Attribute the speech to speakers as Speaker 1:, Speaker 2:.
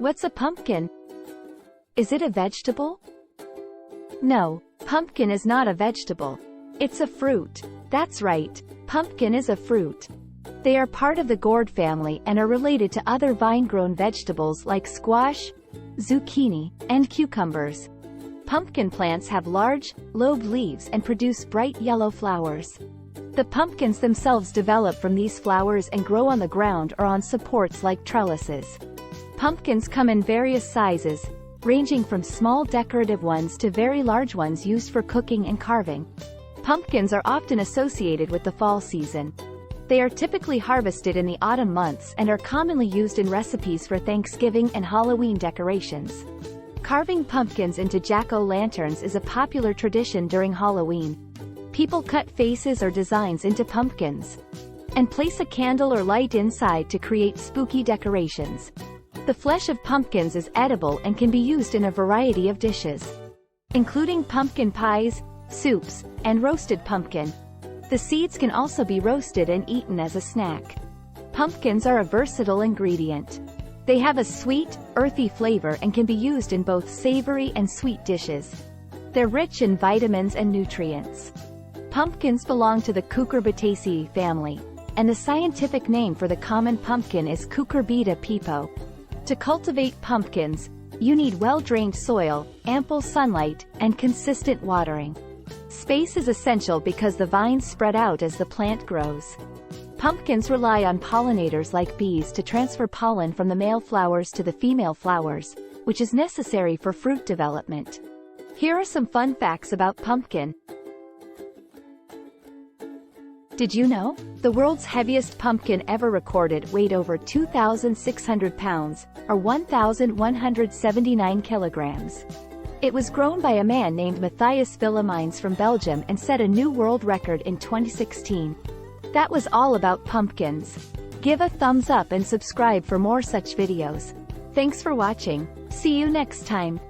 Speaker 1: What's a pumpkin? Is it a vegetable? No, pumpkin is not a vegetable. It's a fruit. That's right, pumpkin is a fruit. They are part of the gourd family and are related to other vine-grown vegetables like squash, zucchini, and cucumbers. Pumpkin plants have large, lobed leaves and produce bright yellow flowers. The pumpkins themselves develop from these flowers and grow on the ground or on supports like trellises. Pumpkins come in various sizes, ranging from small decorative ones to very large ones used for cooking and carving. Pumpkins are often associated with the fall season. They are typically harvested in the autumn months and are commonly used in recipes for Thanksgiving and Halloween decorations. Carving pumpkins into jack-o'-lanterns is a popular tradition during Halloween. People cut faces or designs into pumpkins and place a candle or light inside to create spooky decorations. The flesh of pumpkins is edible and can be used in a variety of dishes, including pumpkin pies, soups, and roasted pumpkin. The seeds can also be roasted and eaten as a snack. Pumpkins are a versatile ingredient. They have a sweet, earthy flavor and can be used in both savory and sweet dishes. They're rich in vitamins and nutrients. Pumpkins belong to the Cucurbitaceae family, and the scientific name for the common pumpkin is Cucurbita pepo. To cultivate pumpkins, you need well-drained soil, ample sunlight, and consistent watering. Space is essential because the vines spread out as the plant grows. Pumpkins rely on pollinators like bees to transfer pollen from the male flowers to the female flowers, which is necessary for fruit development. Here are some fun facts about pumpkin. Did you know? The world's heaviest pumpkin ever recorded weighed over 2,600 pounds, or 1,179 kilograms. It was grown by a man named Matthias Willemijns from Belgium and set a new world record in 2016. That was all about pumpkins. Give a thumbs up and subscribe for more such videos. Thanks for watching. See you next time.